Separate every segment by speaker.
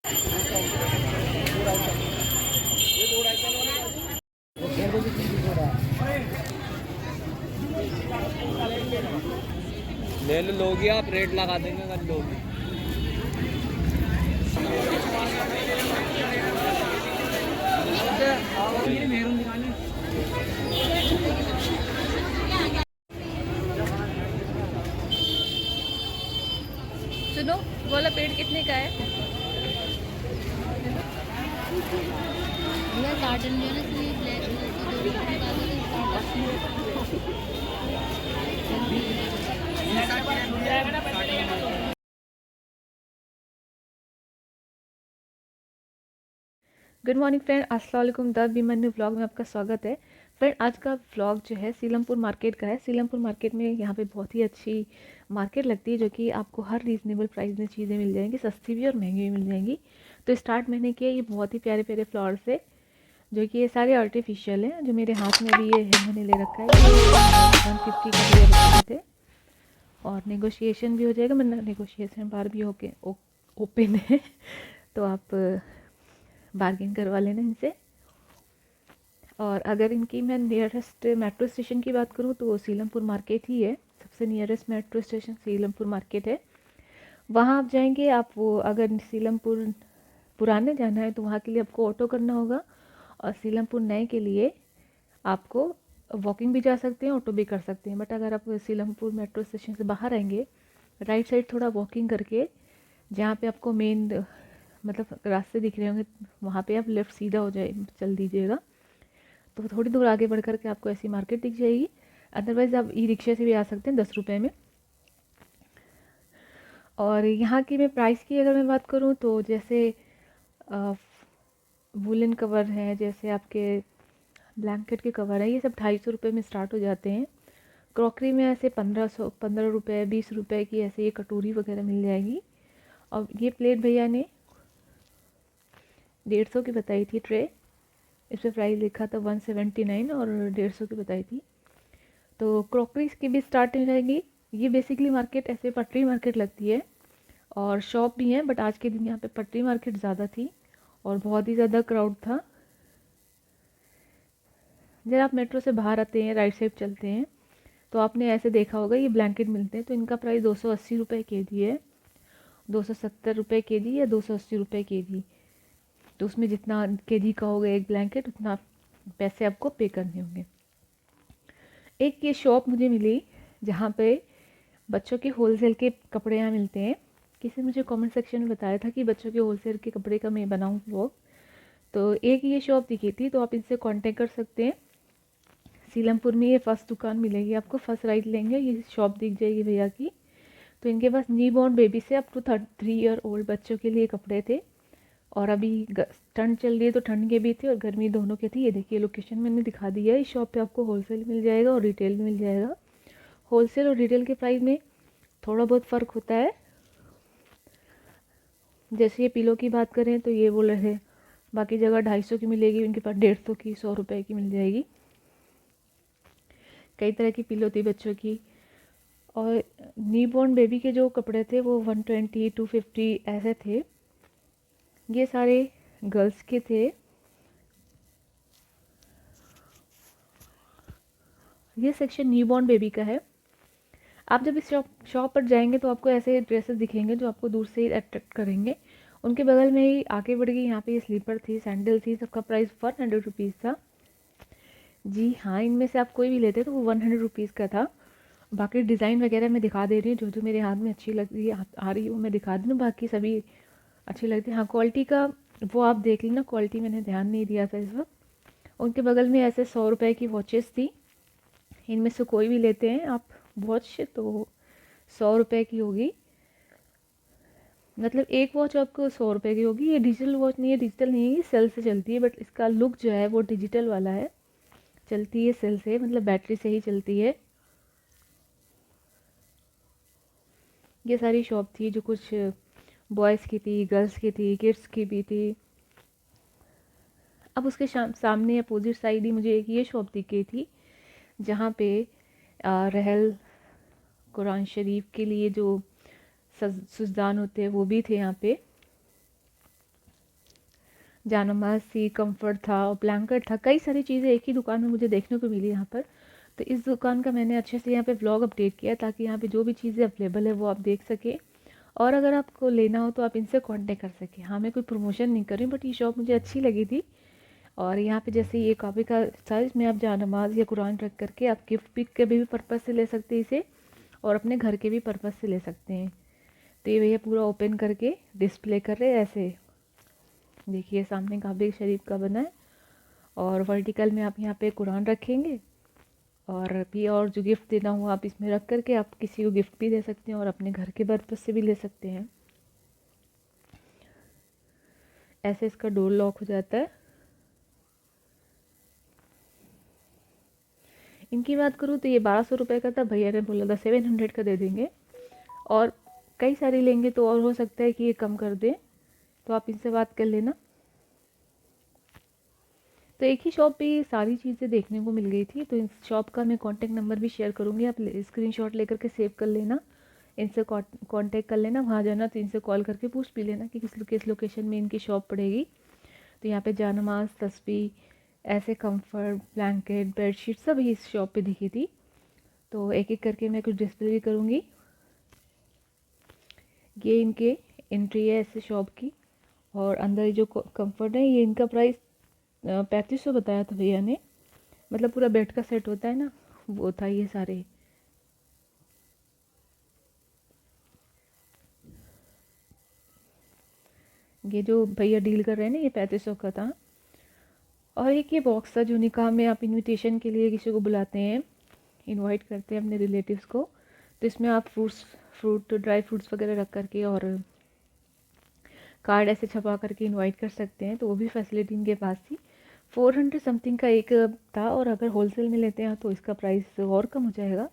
Speaker 1: ले लो, लोगे आप, रेट लगा देंगे अगर लोगे।
Speaker 2: सुनो, वाला पेड़ कितने का है?
Speaker 3: भैया कार्टन जो है ना, इसमें ब्लैक कलर के 2 रुपये निकाल दो कार्टन।
Speaker 2: गुड मॉर्निंग फ्रेंड, अस्सलाम वालेकुम। द बीमन्यू व्लॉग में आपका स्वागत है। फ्रेंड, आज का व्लॉग जो है सीलमपुर मार्केट का है। सीलमपुर मार्केट में यहाँ पे बहुत ही अच्छी मार्केट लगती है, जो कि आपको हर रीज़नेबल प्राइस में चीज़ें मिल जाएंगी, सस्ती भी और महंगी भी मिल जाएंगी। तो स्टार्ट मैंने किया, ये बहुत ही प्यारे प्यारे फ्लावर्स है, जो कि ये सारे आर्टिफिशियल हैं। जो मेरे हाथ में भी ये मैंने ले रखा है, ये 150 का दिए रखे थे, और नेगोशिएशन भी हो जाएगा, मतलब नेगोशिएशन बार भी होके ओपन है, तो आप बार्गेन करवा लेना इनसे। और अगर इनकी मैं नियरेस्ट मेट्रो स्टेशन की बात करूँ तो सीलमपुर मार्केट ही है, सबसे nearest metro station Seelampur market है। वहाँ आप जाएंगे, आप वो अगर सीलमपुर पुराने जाना है तो वहाँ के लिए आपको ऑटो करना होगा, और सीलमपुर नए के लिए आपको वॉकिंग भी जा सकते हैं, ऑटो भी कर सकते हैं। बट अगर आप सीलमपुर मेट्रो स्टेशन से बाहर आएंगे, राइट साइड थोड़ा वॉकिंग करके, जहाँ पे आपको मेन मतलब रास्ते दिख रहे होंगे, वहाँ पे आप लेफ़्ट सीधा हो जाए चल दीजिएगा, तो थोड़ी दूर आगे बढ़ करके आपको ऐसी मार्केट दिख जाएगी। अदरवाइज़ आप ई रिक्शा से भी आ सकते हैं 10 रुपये में। और यहाँ की मैं प्राइस की अगर मैं बात करूँ तो जैसे वुलन कवर हैं, जैसे आपके ब्लैंकेट के कवर हैं, ये सब 250 रुपये में स्टार्ट हो जाते हैं। क्रॉकरी में ऐसे 15 रुपये 20 रुपये की ऐसे ये कटोरी वगैरह मिल जाएगी। और ये प्लेट भैया ने 150 की बताई थी ट्रे, इस पर प्राइस लिखा था 179 और 150 की बताई थी। तो क्रॉकरीज की भी स्टार्ट हो जाएगी। ये बेसिकली मार्केट ऐसे पटरी मार्केट लगती है, और शॉप भी हैं, बट आज के दिन यहाँ पे पटरी मार्केट ज़्यादा थी और बहुत ही ज़्यादा क्राउड था। जब आप मेट्रो से बाहर आते हैं, राइट साइड चलते हैं, तो आपने ऐसे देखा होगा ये ब्लैंकेट मिलते हैं, तो इनका प्राइस 280 रुपये के जी है, 270 रुपये के जी या 280 रुपये के जी। तो उसमें जितना के जी का होगा एक ब्लैंकेट, उतना पैसे आपको पे करने होंगे। एक ये शॉप मुझे मिली जहाँ पे बच्चों के होलसेल के कपड़े यहाँ मिलते हैं। किसी ने मुझे कमेंट सेक्शन में बताया था कि बच्चों के होलसेल के कपड़े का मैं बनाऊँ व्लॉग, तो एक ये शॉप दिखी थी, तो आप इनसे कांटेक्ट कर सकते हैं। सीलमपुर में ये फर्स्ट दुकान मिलेगी आपको, फर्स्ट राइट लेंगे ये शॉप दिख जाएगी भैया की। तो इनके पास न्यू बॉर्न बेबी से अप टू 3 ईयर ओल्ड बच्चों के लिए कपड़े थे, और अभी ठंड चल रही है तो ठंड के भी थे और गर्मी दोनों के थे। ये देखिए लोकेशन मैंने दिखा दी है। इस शॉप पे आपको होलसेल मिल जाएगा और रिटेल मिल जाएगा। होलसेल और रिटेल के प्राइस में थोड़ा बहुत फ़र्क होता है। जैसे ये पिलो की बात करें तो ये बोल रहे हैं बाकी जगह 250 की मिलेगी, इनके पास 150 की 100 रुपये की मिल जाएगी। कई तरह की पिलो थी बच्चों की। और न्यूबॉर्न बेबी के जो कपड़े थे वो 120 250 ऐसे थे। ये सारे गर्ल्स के थे। ये सेक्शन न्यूबॉर्न बेबी का है। आप जब इस शॉप पर जाएंगे तो आपको ऐसे ड्रेसेस दिखेंगे जो आपको दूर से ही अट्रैक्ट करेंगे। उनके बगल में ही आगे बढ़ गई, यहाँ पे ये स्लीपर थी, सैंडल थी, सबका प्राइस 100 रुपीज़ था। जी हाँ, इनमें से आप कोई भी लेते तो वो 100 रुपीज़ का था। बाकी डिज़ाइन वगैरह मैं दिखा दे रही हूँ, जो जो मेरे हाथ में अच्छी लग रही है आ रही है वो मैं दिखा दूँ, बाकी सभी अच्छी लगती है। हाँ, क्वालिटी का वो आप देख लेना, क्वालिटी मैंने ध्यान नहीं दिया था इस वक्त। उनके बगल में ऐसे 100 रुपये की वॉचेस थी। इनमें से कोई भी लेते हैं आप वॉच तो 100 रुपये की होगी, मतलब एक वॉच आपको 100 रुपये की होगी। ये डिजिटल वॉच नहीं है, डिजिटल नहीं है, ये सेल से चलती है, बट इसका लुक जो है वो डिजिटल वाला है। चलती है सेल से, मतलब बैटरी से ही चलती है। ये सारी शॉप थी जो कुछ बॉयज़ की थी, गर्ल्स की थी, किड्स की भी थी। अब उसके सामने अपोजिट साइड ही मुझे एक ये शॉप दिख गई थी, जहाँ पे रहल कुरान शरीफ के लिए जो सुजदान होते हैं वो भी थे यहाँ पे। जानमाज़ सी, कंफर्ट था और ब्लैंकेट था, कई सारी चीज़ें एक ही दुकान में मुझे देखने को मिली यहाँ पर। तो इस दुकान का मैंने अच्छे से यहाँ पे व्लॉग अपडेट किया ताकि यहाँ पे जो भी चीज़ें अवेलेबल है वो आप देख सकें, और अगर आपको लेना हो तो आप इनसे कांटेक्ट कर सकें। हाँ, मैं कोई प्रमोशन नहीं कर रही, बट ये शॉप मुझे अच्छी लगी थी। और यहाँ पे जैसे ये कॉपी का साइज़ में आप जानमाज़ या कुरान रख करके आप गिफ्ट पिक के भी पर्पज़ से ले सकते हैं इसे, और अपने घर के भी पर्पज़ से ले सकते हैं। तो ये भैया पूरा ओपन करके डिस्प्ले कर रहे हैं ऐसे। देखिए सामने काबे शरीफ का बना है, और वर्टिकल में आप यहाँ पे कुरान रखेंगे, और भी और जो गिफ्ट देना हो आप इसमें रख करके आप किसी को गिफ्ट भी दे सकते हैं और अपने घर के पर्पज़ से भी ले सकते हैं। ऐसे इसका डोर लॉक हो जाता है। इनकी बात करूँ तो ये 1200 रुपये का था, भैया ने बोला था 700 का दे देंगे, और कई सारी लेंगे तो और हो सकता है कि ये कम कर दें, तो आप इनसे बात कर लेना। तो एक ही शॉप पे ये सारी चीज़ें देखने को मिल गई थी, तो इस शॉप का मैं कॉन्टैक्ट नंबर भी शेयर करूँगी, आप स्क्रीनशॉट लेकर के सेव कर लेना, इनसे कॉन्टैक्ट कर लेना। वहाँ जाना तो इनसे कॉल करके पूछ भी लेना कि किस लोकेशन में इनकी शॉप पड़ेगी। तो यहाँ पे जानमाज़, तस्बीह, ऐसे कंफर्ट, ब्लैंकेट, बेडशीट सब इस शॉप पे दिखी थी। तो एक एक करके मैं कुछ डिस्प्ले भी करूँगी। ये इनके एंट्री है ऐसे शॉप की, और अंदर जो कंफर्ट है ये इनका प्राइस 3500 बताया था भैया ने, मतलब पूरा बेड का सेट होता है ना, वो था ये सारे। ये जो भैया डील कर रहे हैं ना ये 3500 का था। और एक ये बॉक्स था जो निकाह में आप इनविटेशन के लिए किसी को बुलाते हैं, इनवाइट करते हैं अपने रिलेटिव्स को, तो इसमें आप ड्राई फ्रूट्स वगैरह रख करके और कार्ड ऐसे छपा करके इनवाइट कर सकते हैं। तो वो भी फैसिलिटी इनके पास थी। 400 समथिंग का एक था, और अगर होलसेल में लेते हैं तो इसका प्राइस और कम हो जाएगा।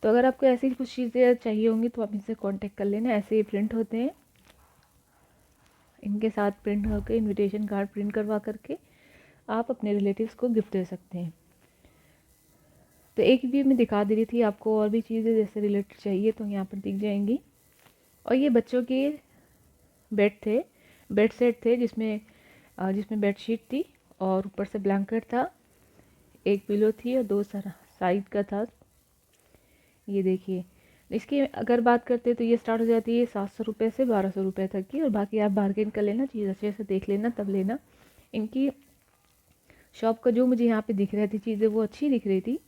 Speaker 2: तो अगर आपको ऐसी कुछ चीज़ें चाहिए होंगी तो आप इनसे कांटेक्ट कर लेना। ऐसे ही प्रिंट होते हैं, इनके साथ प्रिंट होकर इनविटेशन कार्ड प्रिंट करवा करके आप अपने रिलेटिव्स को गिफ्ट दे सकते हैं। तो एक भी मैं दिखा दे रही थी आपको, और भी चीज़ें जैसे रिलेटेड चाहिए तो यहाँ पर दिख जाएंगी। और ये बच्चों के बेड सेट थे जिसमें बेडशीट थी और ऊपर से ब्लैंकेट था, एक पिलो थी और 2 साइड का था। ये देखिए, इसकी अगर बात करते हैं तो ये स्टार्ट हो जाती है 700 रुपये से 1200 रुपये तक की, और बाकी आप बार्गेन कर लेना, चीज़ अच्छे से देख लेना तब लेना। इनकी शॉप का जो मुझे यहाँ पे दिख रही थी चीज़ें वो अच्छी दिख रही थी।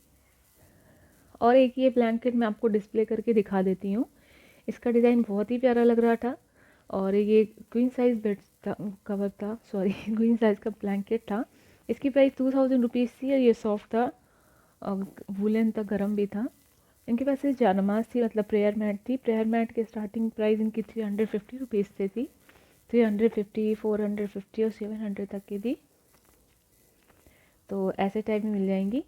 Speaker 2: और एक ये ब्लैंकेट मैं आपको डिस्प्ले करके दिखा देती हूँ, इसका डिज़ाइन बहुत ही प्यारा लग रहा था। और ये क्वीन साइज़ बेड था, कवर था, सॉरी क्वीन साइज़ का ब्लैंकेट था। इसकी प्राइस 2000 रुपीज़ थी, और ये सॉफ्ट था, वुलन था, गर्म भी था। इनके पास ये जानमाज़ थी, मतलब प्रेयर मैट थी। प्रेयर मैट की स्टार्टिंग प्राइस इनकी 350 रुपीज़ से थी, 350, 450 और 700 तक की थी। तो ऐसे टाइप में मिल जाएंगी।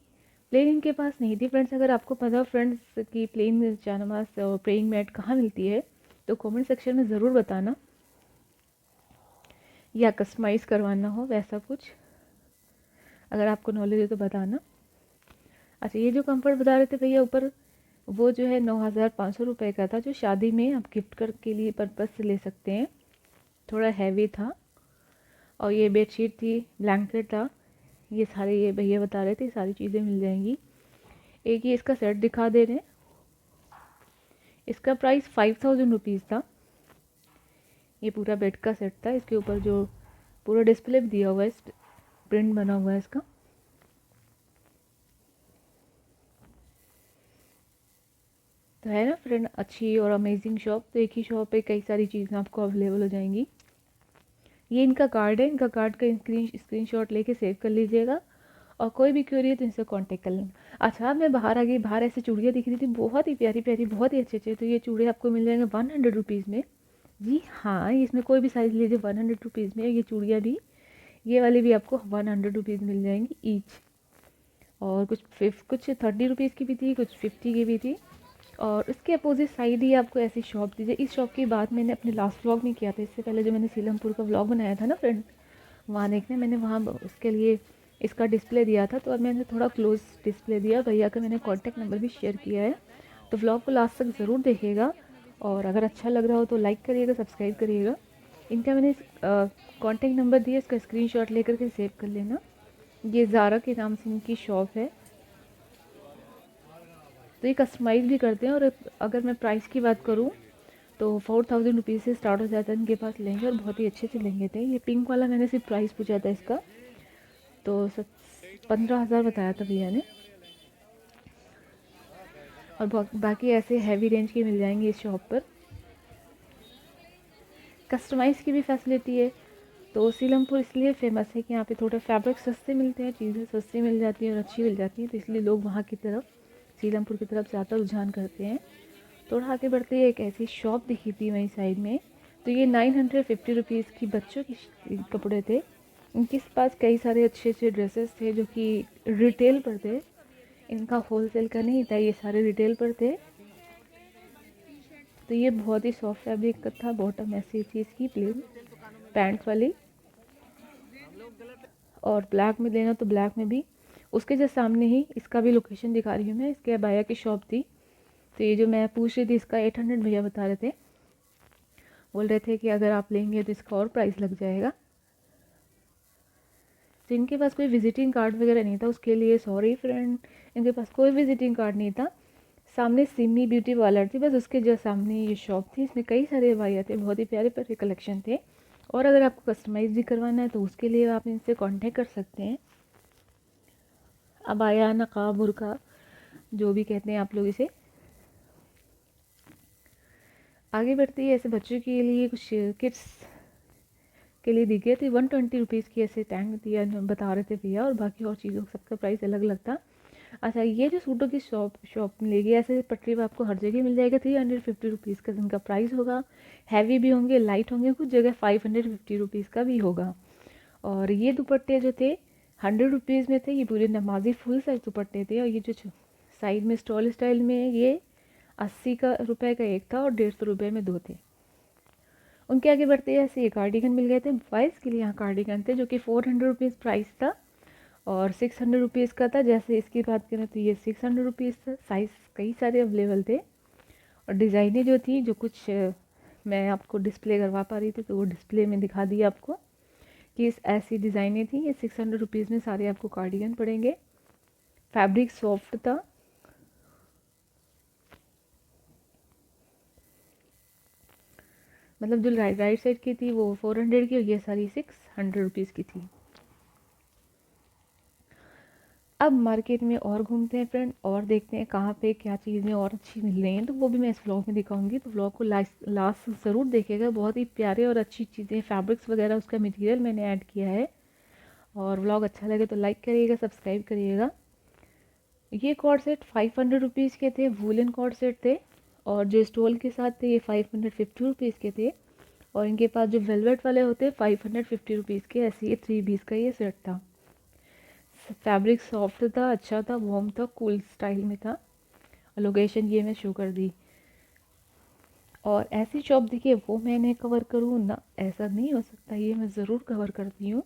Speaker 2: प्लेन इनके पास नहीं थी फ्रेंड्स। अगर आपको पता हो फ्रेंड्स कि प्लेन जानमाज़ और प्रेइंग मैट कहाँ मिलती है तो कमेंट सेक्शन में ज़रूर बताना, या कस्टमाइज़ करवाना हो वैसा कुछ, अगर आपको नॉलेज है तो बताना। अच्छा, ये जो कंफर्ट बता रहे थे भैया ऊपर, वो जो है 9500 रुपये का था, जो शादी में आप गिफ्ट कर के लिए पर्पज़ से ले सकते हैं। थोड़ा हैवी था। और ये बेडशीट थी, ब्लैंकेट था, ये सारे ये भैया बता रहे थे, सारी चीज़ें मिल जाएंगी। एक ये इसका सेट दिखा दे रहे हैं, इसका प्राइस 5000 रुपीज़ था। ये पूरा बेड का सेट था, इसके ऊपर जो पूरा डिस्प्ले भी दिया हुआ है, प्रिंट बना हुआ है इसका। तो है ना फ्रेंड, अच्छी और अमेजिंग शॉप। तो एक ही शॉप पे कई सारी चीज़ें आपको अवेलेबल हो जाएंगी। ये इनका कार्ड है, इनका कार्ड का स्क्रीनशॉट लेके सेव कर लीजिएगा, और कोई भी क्वेरी है तो इनसे कांटेक्ट कर लेना। अच्छा, मैं बाहर आ गई, बाहर ऐसे चूड़ियाँ दिख रही थी, बहुत ही प्यारी प्यारी, बहुत ही अच्छे अच्छे। तो ये चूड़े आपको मिल जाएंगे 100 रुपीज़ में। जी हाँ, इसमें कोई भी साइज़ लीजिए 100 रुपीज़ में। ये चूड़ियाँ भी, ये वाली भी आपको 100 रुपीज़ मिल जाएंगी ईच। और कुछ 30 रुपीज़ की भी थी, कुछ 50 की भी थी। और उसके अपोजिट साइड ही आपको ऐसी शॉप दीजिए। इस शॉप की बात मैंने अपने लास्ट व्लॉग में किया था, इससे पहले जो मैंने सीलमपुर का व्लॉग बनाया था ना फ्रेंड, वहाँ देखने मैंने वहाँ उसके लिए इसका डिस्प्ले दिया था। तो अब मैंने थोड़ा क्लोज डिस्प्ले दिया। भैया का मैंने कॉन्टैक्ट नंबर भी शेयर किया है। तो व्लॉग को लास्ट तक ज़रूर देखिएगा, और अगर अच्छा लग रहा हो तो लाइक करिएगा, सब्सक्राइब करिएगा। इनका मैंने कॉन्टेक्ट नंबर दिया, इसका स्क्रीनशॉट लेकर के सेव कर लेना। ये ज़ारा के नाम से इनकी शॉप है। तो ये कस्टमाइज़ भी करते हैं, और अगर मैं प्राइस की बात करूँ तो 4000 रुपीज़ से स्टार्ट हो जाता है इनके पास लहंगे, और बहुत ही अच्छे से लहंगे थे। ये पिंक वाला मैंने सिर्फ प्राइस पूछा था इसका, तो 15,000 बताया था भैया ने। और बाकी ऐसे हैवी रेंज के मिल जाएंगे इस शॉप पर। कस्टमाइज़ की भी फैसिलिटी है। तो सीलमपुर इसलिए फेमस है कि यहाँ पे थोड़े फैब्रिक सस्ते मिलते हैं, चीज़ें सस्ती मिल जाती हैं और अच्छी मिल जाती हैं, तो इसलिए लोग वहाँ की तरफ, सीलमपुर की तरफ ज़्यादा रुझान करते हैं। थोड़ा आगे बढ़ते ही एक ऐसी शॉप दिखी थी वहीं साइड में, तो ये 950 रुपीज़ की बच्चों की कपड़े थे। इनके पास कई सारे अच्छे अच्छे ड्रेसेस थे जो कि रिटेल पर थे, इनका होलसेल का नहीं था, ये सारे रिटेल पर थे। तो ये बहुत ही सॉफ्ट फैब्रिक का था, बॉटम ऐसी थी इसकी प्लेन पैंट वाली, और ब्लैक में लेना तो ब्लैक में भी। उसके जस्ट सामने ही इसका भी लोकेशन दिखा रही हूँ मैं, इसके अबाया की शॉप थी। तो ये जो मैं पूछ रही थी इसका 800 भैया बता रहे थे, बोल रहे थे कि अगर आप लेंगे तो इसका और प्राइस लग जाएगा। तो इनके पास कोई विजिटिंग कार्ड वगैरह नहीं था, उसके लिए सॉरी फ्रेंड, इनके पास कोई विजिटिंग कार्ड नहीं था। सामने सिमी ब्यूटी पार्लर थी, बस उसके जो सामने ये शॉप थी, इसमें कई सारे अबाया थे, बहुत ही प्यारे प्यारे कलेक्शन थे। और अगर आपको कस्टमाइज़ भी करवाना है तो उसके लिए आप इनसे कांटेक्ट कर सकते हैं। अबाया, नकाब, बुर्का, जो भी कहते हैं आप लोग इसे। आगे बढ़ते ही ऐसे बच्चों के लिए कुछ किड्स के लिए दी गई थी। 120 रुपीज़ की ऐसे टैंक दिया बता रहे थे भैया, और बाकी और चीज़ों का सबका प्राइस अलग अलग था। अच्छा, ये जो सूटों की शॉप मिलेगी ऐसे पटरी पर आपको हर जगह मिल जाएगा। 350 रुपीज़ का इनका प्राइस होगा। हैवी भी होंगे, लाइट होंगे, कुछ जगह 550 रुपीज़ का भी होगा। और ये दुपट्टे जो थे 100 रुपीज़ में थे, ये पूरे नमाजी फुल साइज दुपट्टे थे। और ये जो साइड में स्टॉल स्टाइल में ये 80 का रुपए का एक था और 150 रुपये में 2 थे। उनके आगे बढ़ते हैं ऐसे ये कार्डिगन मिल गए थे बॉयज़ के लिए। यहाँ कार्डिगन थे जो कि 400 रुपीज़ प्राइस था और 600 रुपीज़ का था। जैसे इसकी बात करें तो ये 600 रुपीज़ था। साइज़ कई सारे अवेलेबल थे, और डिज़ाइनें जो थी, जो कुछ मैं आपको डिस्प्ले करवा पा रही थी तो वो डिस्प्ले में दिखा दी आपको कि इस ऐसी डिज़ाइनें थी। ये 600 रुपीज़ में सारे आपको कार्डिगन पड़ेंगे। फैब्रिक सॉफ्ट था। मतलब जो राइट साइड की थी वो 400 की, और ये सारी 600 रुपीज़ की थी। अब मार्केट में और घूमते हैं फ्रेंड, और देखते हैं कहाँ पे क्या चीज़ें और अच्छी मिल रही हैं, तो वो भी मैं इस व्लॉग में दिखाऊंगी। तो व्लॉग को लास्ट ज़रूर देखिएगा। बहुत ही प्यारे और अच्छी चीज़ें, फैब्रिक्स वगैरह, उसका मटेरियल मैंने ऐड किया है। और व्लॉग अच्छा लगे तो लाइक करिएगा, सब्सक्राइब करिएगा। ये कॉर्ड सेट 500 रुपीज़ के थे, वूलन कॉर्ड सेट थे, और जो स्टोल के साथ थे ये 550 रुपीज़ के थे। और इनके पास जो वेलवेट वाले होते 550 रुपीज़ के, ऐसे ये 3 पीस का ये सेट था। फैब्रिक सॉफ्ट था, अच्छा था, वार्म था, कूल स्टाइल में था। लोकेशन ये मैं शो कर दी। और ऐसी शॉप देखिए वो मैंने कवर करूँ ना, ऐसा नहीं हो सकता, ये मैं ज़रूर कवर करती हूँ।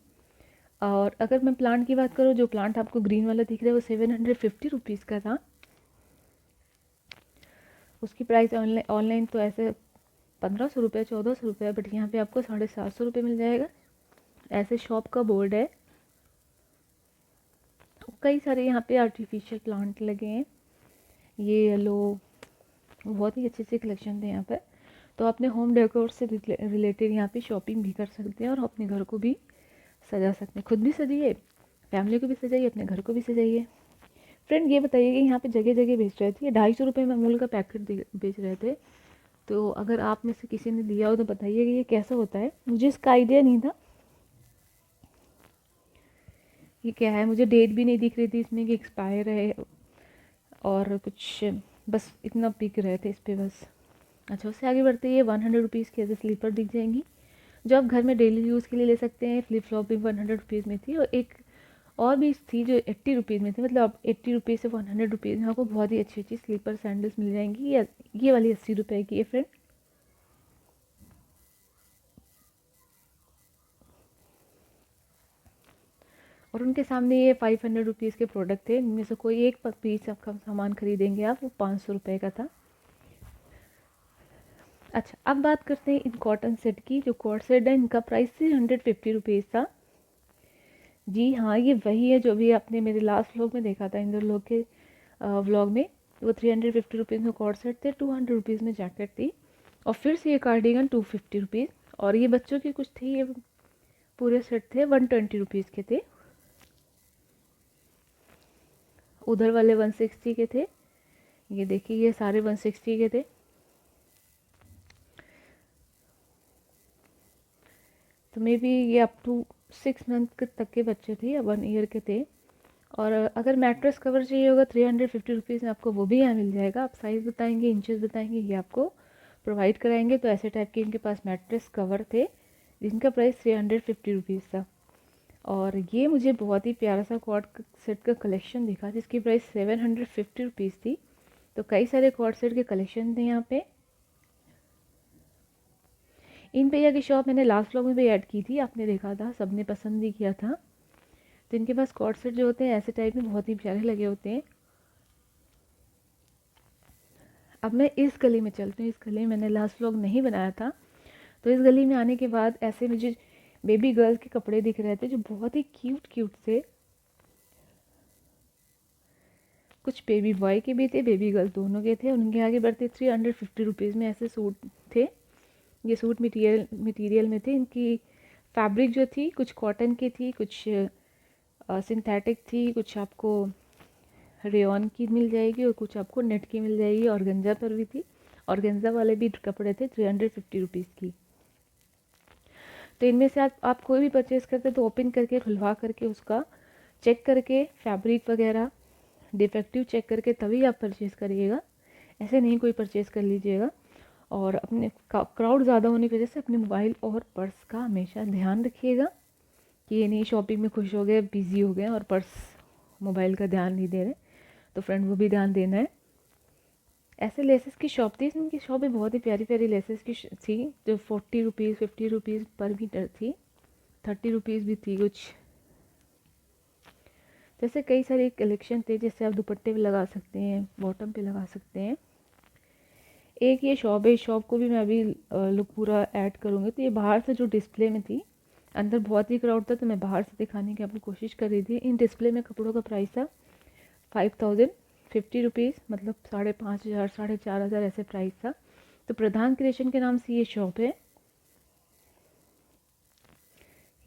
Speaker 2: और अगर मैं प्लांट की बात करूँ, जो प्लांट आपको ग्रीन वाला दिख रहा है वो 750 रुपीज़ का था। उसकी प्राइस ऑनलाइन तो ऐसे 1500 रुपये, 1400 रुपये, बट यहाँ पे आपको 750 रुपये मिल जाएगा। ऐसे शॉप का बोर्ड है। कई सारे यहाँ पे आर्टिफिशियल प्लांट लगे हैं। ये येलो, बहुत ही अच्छे अच्छे कलेक्शन थे यहाँ पर। तो अपने होम डेकोर से रिलेटेड यहाँ पे शॉपिंग भी कर सकते हैं, और अपने घर को भी सजा सकते हैं। खुद भी सजाइए, फैमिली को भी सजाइए, अपने घर को भी सजाइए। फ्रेंड ये बताइए कि यहाँ पे जगह जगह बेच रहे थे, 250 रुपये में अमूल का पैकेट बेच रहे थे। तो अगर आप में से किसी ने लिया हो तो बताइए कि ये कैसा होता है। मुझे इसका आइडिया नहीं था ये क्या है, मुझे डेट भी नहीं दिख रही थी इसमें कि एक्सपायर है, और कुछ बस इतना पिक रहे थे इस पर बस। अच्छा, उससे आगे बढ़ते ही 100 रुपीज़ की ऐसे स्लीपर दिख जाएंगी, जो आप घर में डेली यूज़ के लिए ले सकते हैं। फ्लिप फ्लॉप भी 100 रुपीज़ में थी, और एक और भी थी जो 80 रुपीज़ में थी। मतलब आप 80 रुपीज़ से 100 रुपीज़ में आपको बहुत ही अच्छी अच्छी स्लीपर सैंडल्स मिल जाएंगी। ये वाली 80 रुपये की है फ्रेंड। और उनके सामने ये 500 रुपीज़ के प्रोडक्ट थे, इनमें से कोई एक पीस आपका सामान खरीदेंगे आप, वो 500 रुपये का था। अच्छा, अब बात करते हैं इन कॉटन सेट की। जो कॉट सेट है इनका प्राइस 350 था। जी हाँ, ये वही है जो भी आपने मेरे लास्ट व्लॉग में देखा था, इंदौर लोग के व्लॉग में। वो 350 में कॉट सेट थे, 200 में जैकेट थी। और फिर से ये कार्डिगन 250। और ये बच्चों की कुछ थी, ये पूरे सेट थे 120 के थे। उधर वाले 160 के थे। ये देखिए, ये सारे 160 के थे। तो मे बी ये अप टू 6 मंथ तक के बच्चे थे या 1 ईयर के थे। और अगर मैट्रेस कवर चाहिए होगा 350 में आपको वो भी यहाँ मिल जाएगा। आप साइज़ बताएंगे, इंचेस बताएंगे, ये आपको प्रोवाइड कराएंगे। तो ऐसे टाइप के इनके पास मैट्रेस कवर थे जिनका प्राइस 350 था। और ये मुझे बहुत ही प्यारा सा कॉट सेट का कलेक्शन दिखा जिसकी प्राइस 750 थी। तो कई सारे कॉट सेट के कलेक्शन थे यहाँ पे। इन भैया की शॉप मैंने लास्ट व्लॉग में भी ऐड की थी, आपने देखा था, सबने पसंद भी किया था। तो इनके पास कॉट सेट जो होते हैं ऐसे टाइप में बहुत ही प्यारे लगे होते हैं। अब मैं इस गली में चलती हूँ। इस गली में मैंने लास्ट व्लॉग नहीं बनाया था। तो इस गली में आने के बाद ऐसे मुझे बेबी गर्ल्स के कपड़े दिख रहे थे जो बहुत ही क्यूट क्यूट थे। कुछ बेबी बॉय के भी थे, बेबी गर्ल दोनों के थे। उनके आगे बढ़ते 350 में ऐसे सूट थे। ये सूट मटेरियल में थे। इनकी फैब्रिक जो थी कुछ कॉटन की थी, कुछ सिंथेटिक थी, कुछ आपको रेयॉन की मिल जाएगी और कुछ आपको नेट की मिल जाएगी। ऑर्गेन्जा पर भी थी, ऑर्गेन्जा वाले भी कपड़े थे 350 की। तो इनमें से आप कोई भी परचेज़ करते तो ओपन करके खुलवा करके उसका चेक करके फैब्रिक वगैरह डिफेक्टिव चेक करके तभी आप परचेज़ करिएगा। ऐसे नहीं कोई परचेज़ कर लीजिएगा। और अपने क्राउड ज़्यादा होने की वजह से अपने मोबाइल और पर्स का हमेशा ध्यान रखिएगा कि ये नहीं शॉपिंग में खुश हो गए, बिज़ी हो गए और पर्स मोबाइल का ध्यान नहीं दे रहे। तो फ्रेंड वो भी ध्यान देना है। ऐसे लेसेस की शॉप थी। इनकी शॉप में बहुत ही प्यारी प्यारी लेसेस की थी जो 40 50 पर मीटर थी। 30 भी थी कुछ। जैसे कई सारे कलेक्शन थे जैसे आप दुपट्टे पे लगा सकते हैं, बॉटम पे लगा सकते हैं। एक ये शॉप है, इस शॉप को भी मैं अभी लुक पूरा ऐड करूँगी। तो ये बाहर से जो डिस्प्ले में थी, अंदर बहुत ही क्राउड था तो मैं बाहर से दिखाने की अपनी कोशिश कर रही थी। इन डिस्प्ले में कपड़ों का प्राइस था 5050, मतलब 5500 4500 ऐसे प्राइस था। तो प्रधान क्रिएशन के नाम से ये शॉप है।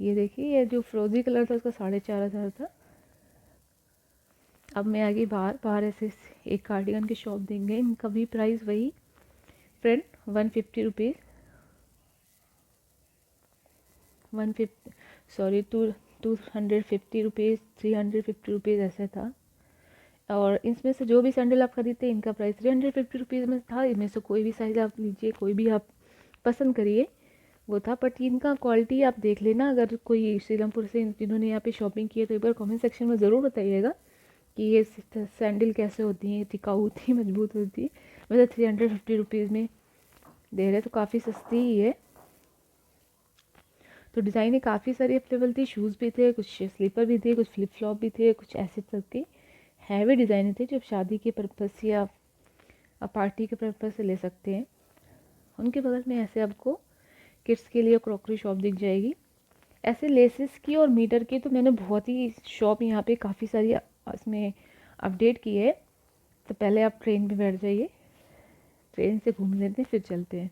Speaker 2: ये देखिए, ये जो फ्रोजी कलर था उसका 4500 था। अब मैं आगे बाहर ऐसे एक कार्डिगन की शॉप देंगे। इनका भी प्राइस वही फ्रेंड 150 150 सॉरी 250 350 ऐसे था। और इसमें से जो भी सैंडल आप खरीदते हैं इनका प्राइस 350 में था। इनमें से कोई भी साइज़ आप लीजिए, कोई भी आप पसंद करिए वो था। बट इनका क्वालिटी आप देख लेना। अगर कोई सीलमपुर से जिन्होंने यहाँ पे शॉपिंग की है तो एक बार कमेंट सेक्शन में ज़रूर बताइएगा कि ये सैंडल कैसे होती हैं, टिकाऊ होती है, मजबूत होती है। वैसे 350 में दे रहे तो काफ़ी सस्ती ही है। तो डिज़ाइनें काफ़ी सारी अवेलेबल थी। शूज़ भी थे, कुछ स्लीपर भी थे, कुछ फ्लिप फ्लॉप भी थे, कुछ ऐसे तरह के हैवी डिज़ाइनें थे जो शादी के पर्पज़ या पार्टी के पर्पज़ से ले सकते हैं। उनके बगल में ऐसे आपको किड्स के लिए क्रॉकरी शॉप दिख जाएगी। ऐसे लेसेस की और मीटर की तो मैंने बहुत ही शॉप यहाँ पे काफ़ी सारी इसमें अपडेट की है। तो पहले आप ट्रेन पे बैठ जाइए, ट्रेन से घूम लेते हैं फिर चलते हैं।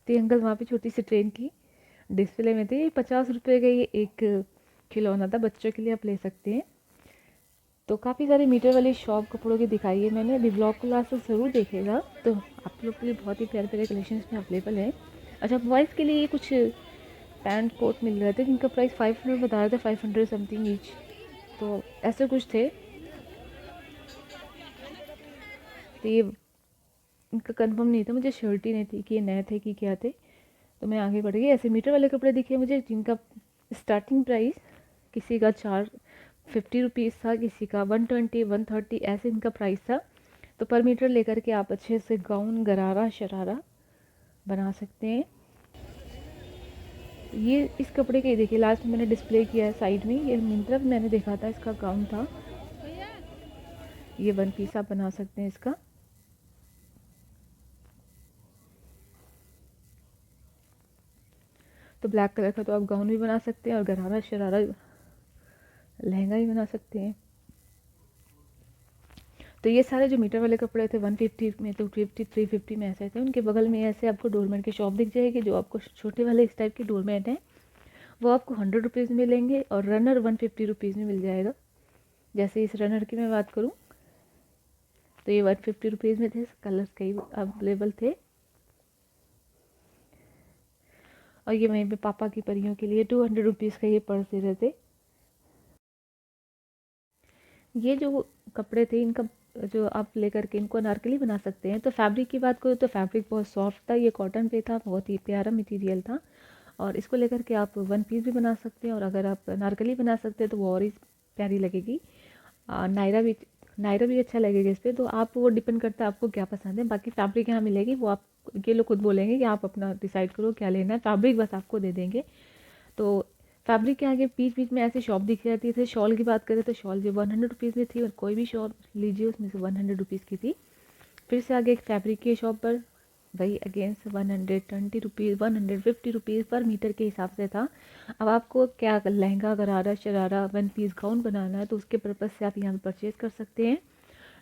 Speaker 2: तो अंकल वहाँ पे छोटी सी ट्रेन की डिस्प्ले में थे। 50 रुपये का ये एक खिलौना था, बच्चों के लिए आप ले सकते हैं। तो काफ़ी सारे मीटर वाली शॉप कपड़ों की दिखाई है मैंने। अभी ब्लॉग को लास्ट तक ज़रूर देखेगा। तो आप लोग के लिए बहुत ही प्यारे प्यारे कलेक्शन इसमें अवेलेबल है। अच्छा, बॉयज़ के लिए कुछ पैंट कोट मिल रहे थे जिनका प्राइस 500 बता रहे थे, 500 समथिंग ईच। तो ऐसे कुछ थे। तो ये इनका कंफर्म नहीं था, मुझे श्योरिटी नहीं थी कि ये नए थे कि क्या थे। तो मैं आगे बढ़ गई। ऐसे मीटर वाले कपड़े दिखे मुझे जिनका स्टार्टिंग प्राइस किसी का 450 था, किसी का 120 130 ऐसे इनका प्राइस था। तो पर मीटर लेकर के आप अच्छे से गाउन, गरारा, शरारा बना सकते हैं। ये इस कपड़े के देखिए लास्ट में मैंने डिस्प्ले किया है साइड में। ये मिंत्रा में मैंने देखा था, इसका गाउन था। ये 1 पीस आप बना सकते हैं इसका। तो ब्लैक कलर का तो आप गाउन भी बना सकते हैं और गरारा शरारा लहंगा भी बना सकते हैं। तो ये सारे जो मीटर वाले कपड़े थे 150 में, 250, 350 में ऐसे थे। उनके बगल में ऐसे आपको डोरमेट की शॉप दिख जाएगी। जो आपको छोटे वाले इस टाइप के डोरमेट हैं वो आपको 100 रुपीज़ में मिलेंगे और रनर 150 रुपीज़ में मिल जाएगा। जैसे इस रनर की मैं बात करूँ तो ये 150 रुपीज़ में थे, कलर्स कई अवेलेबल थे। और ये वहीं पे पापा की परियों के लिए 200 रुपीज़ का ये पर्स दे रहे थे। ये जो कपड़े थे इनका जो आप लेकर के इनको अनारकली बना सकते हैं। तो फैब्रिक की बात करूँ तो फैब्रिक बहुत सॉफ्ट था, ये कॉटन पे था, बहुत ही प्यारा मटेरियल था। और इसको लेकर के आप वन पीस भी बना सकते हैं और अगर आप अनारकली बना सकते हैं तो वो और ही प्यारी लगेगी। नायरा भी अच्छा लगेगा इस पर। तो आप वो डिपेंड करता है आपको क्या पसंद है। बाकी फैब्रिक यहाँ मिलेगी, वो आप ये लोग खुद बोलेंगे कि आप अपना डिसाइड करो क्या लेना है, फैब्रिक बस आपको दे देंगे। तो फैब्रिक के आगे बीच बीच में ऐसी शॉप दिख जाती थी। शॉल की बात करें तो शॉल जो 100 रुपीज़ में थी और कोई भी शॉप लीजिए उसमें से 100 रुपीज़ की थी। फिर से आगे एक फैब्रिक की शॉप पर वही अगेंस्ट 120 रुपीज़ 150 रुपीज़ पर मीटर के हिसाब से था। अब आपको क्या लहंगा गरारा शरारा वन पीस गाउन बनाना है तो उसके पर्पज़ से आप यहाँ पर परचेज़ कर सकते हैं।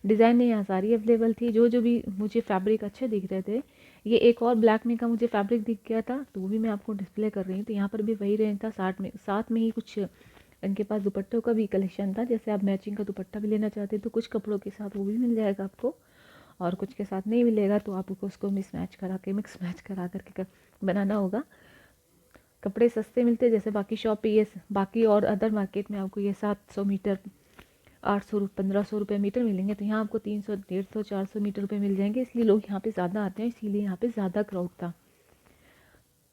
Speaker 2: डिज़ाइनें यहाँ सारी अवेलेबल थी। जो भी मुझे फैब्रिक अच्छे दिख रहे थे, ये एक और ब्लैक में का मुझे फैब्रिक दिख गया था तो वो भी मैं आपको डिस्प्ले कर रही हूँ। तो यहाँ पर भी वही रेंज था 60 में, साथ में ही कुछ इनके पास दुपट्टों का भी कलेक्शन था। जैसे आप मैचिंग का दुपट्टा भी लेना चाहते हैं तो कुछ कपड़ों के साथ वो भी मिल जाएगा आपको और कुछ के साथ नहीं मिलेगा तो आपको उसको मिक्स मैच करा करके बनाना होगा। कपड़े सस्ते मिलते हैं जैसे बाकी शॉप पे, ये बाकी और अदर मार्केट में आपको ये 700 मीटर 800 1500 रुपये मीटर मिलेंगे। तो यहाँ आपको 300 150 400 मीटर रुपये मिल जाएंगे। इसलिए लोग यहाँ पे ज़्यादा आते हैं, इसीलिए यहाँ पे ज़्यादा क्राउड था।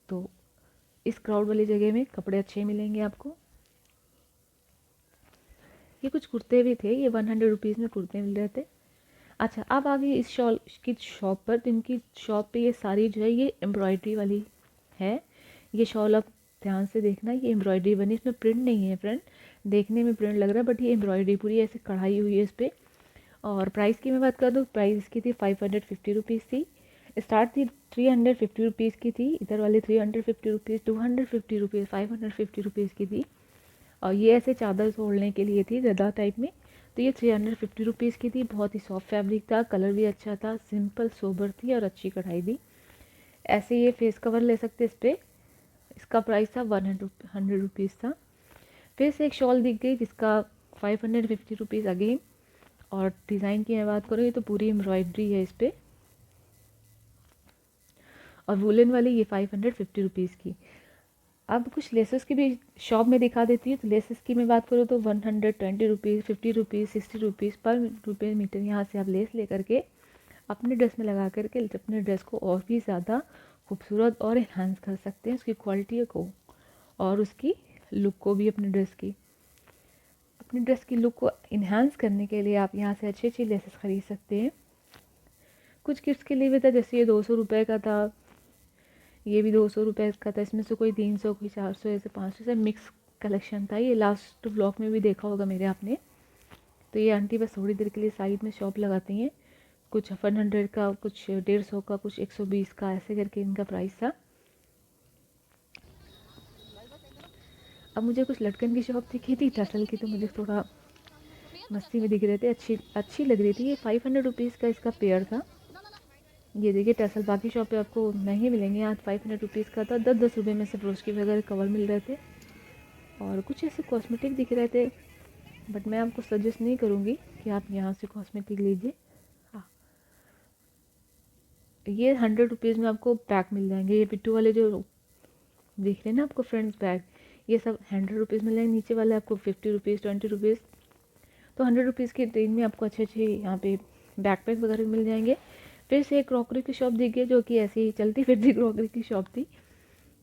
Speaker 2: तो इस क्राउड वाली जगह में कपड़े अच्छे मिलेंगे आपको। ये कुछ कुर्ते भी थे, ये 100 रुपीज़ में कुर्ते मिल रहे थे। अच्छा, अब आ गई इस शॉल की शॉप पर। तो इनकी शॉप पे ये सारी जो है ये एम्ब्रॉयडरी वाली है। ये शॉल आप ध्यान से देखना, ये एम्ब्रॉयडरी बनी, इसमें प्रिंट नहीं है फ्रेंड। देखने में प्रिंट लग रहा है बट ये एम्ब्रॉयडरी पूरी ऐसे कढ़ाई हुई है इस पर। और प्राइस की मैं बात कर दूँ, प्राइस इसकी थी 550 रुपीज़ थी। स्टार्ट थी 350 रुपीज़ की थी, इधर वाली 350 रुपीज़, 250 रुपीज़, 550 रुपीज़ की थी। और ये ऐसे चादर ओढ़ने के लिए थी गदा टाइप में। तो ये 350 रुपीज़ की थी। बहुत ही सॉफ्ट फैब्रिक था, कलर भी अच्छा था, सिंपल सोबर थी और अच्छी कढ़ाई थी। ऐसे ये फेस कवर ले सकते इस पर। इसका प्राइस था 100 रुपीज़ था। फिर से एक शॉल दिख गई जिसका 550 रुपीज़ अगेन। और डिज़ाइन की मैं बात करूँ ये तो पूरी एम्ब्रॉयडरी है इस पर। और वुलन वाली ये 550 रुपीज़ की। अब कुछ लेसेस की भी शॉप में दिखा देती है। तो लेसेस की मैं बात करूँ तो 120 रुपीज़ 50 रुपीज़ 60 रुपीज़ पर रुपये मीटर यहाँ से आप लेस लेकर के अपने ड्रेस में लगा करके अपने ड्रेस को और भी ज़्यादा खूबसूरत और इन्हांस कर सकते हैं, उसकी क्वालिटी को और उसकी लुक को भी। अपनी ड्रेस की लुक को इन्हांस करने के लिए आप यहाँ से अच्छी अच्छी लेसेस ख़रीद सकते हैं। कुछ गिफ्ट्स के लिए भी था, जैसे ये 200 रुपये का था, ये भी 200 रुपये का था। इसमें से कोई 300 कोई 400 ऐसे 500 से मिक्स कलेक्शन था। ये लास्ट ब्लॉग में भी देखा होगा मेरे आपने। तो ये आंटी बस थोड़ी देर के लिए साइड में शॉप लगाती हैं। कुछ 100 का, कुछ 150 का, कुछ 120 का, ऐसे करके इनका प्राइस था। अब मुझे कुछ लटकन की शॉप दिखी थी टसल की, तो मुझे थोड़ा मस्ती में दिख रहे थे, अच्छी लग रही थी। ये 500 रुपीज़ का इसका पेयर था। ये देखिए टसल, बाकी शॉप पे आपको महंगे मिलेंगे, यहाँ 500 रुपीज़ का था। 10-10 रुपये में से ब्रोश के वगैरह कवर मिल रहे थे। और कुछ ऐसे कॉस्मेटिक दिख रहे थे बट मैं आपको सजेस्ट नहीं करूँगी कि आप यहाँ से कॉस्मेटिक लीजिए। हाँ, ये 100 रुपीज़ में आपको बैग मिल जाएंगे। ये पिट्टू वाले जो दिख रहे हैं ना आपको फ्रेंड्स बैग, ये सब 100 रुपीज़ मिल जाएंगे। नीचे वाले आपको 50 रुपीज़ 20 रुपीज़। तो 100 रुपीज़ की रेंज में आपको अच्छे अच्छे यहाँ पे बैकपैक वगैरह मिल जाएंगे। फिर से एक क्रॉकरी की शॉप दिख गई जो कि ऐसी ही चलती फिरती क्रॉकरी की शॉप थी।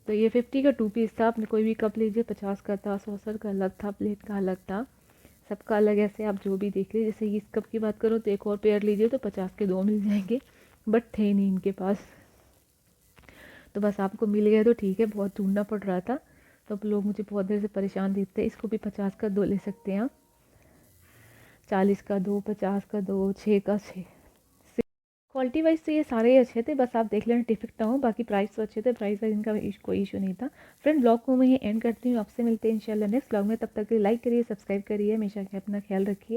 Speaker 2: तो ये 50 का 2 पीस था। आपने कोई भी कप लीजिए, 50 का था, सॉसर का अलग था, प्लेट का अलग था, सबका अलग। ऐसे आप जो भी देख लीजिए। जैसे इस कप की बात करो तो एक और पेयर लीजिए तो 50 के 2 मिल जाएंगे, बट थे नहीं इनके पास। तो बस आपको मिल गया तो ठीक है, बहुत ढूंढना पड़ रहा था। तो अब लोग मुझे बहुत देर से परेशान दिखते हैं। इसको भी 50 का 2 ले सकते हैं आप, 40 का 2, 50 का 2, 6 का 6। क्वालिटी वाइज तो ये सारे ही अच्छे थे, बस आप देख लेना डिफेक्ट ना हो। बाकी प्राइस तो अच्छे थे, प्राइस वाइज इनका कोई इशू नहीं था। फ्रेंड ब्लॉग को मैं ये एंड करती हूँ, आपसे मिलते हैं इंशाल्लाह नेक्स्ट ब्लॉग में। तब तक के लिए लाइक करिए, सब्सक्राइब करिए, हमेशा अपना ख्याल रखिए।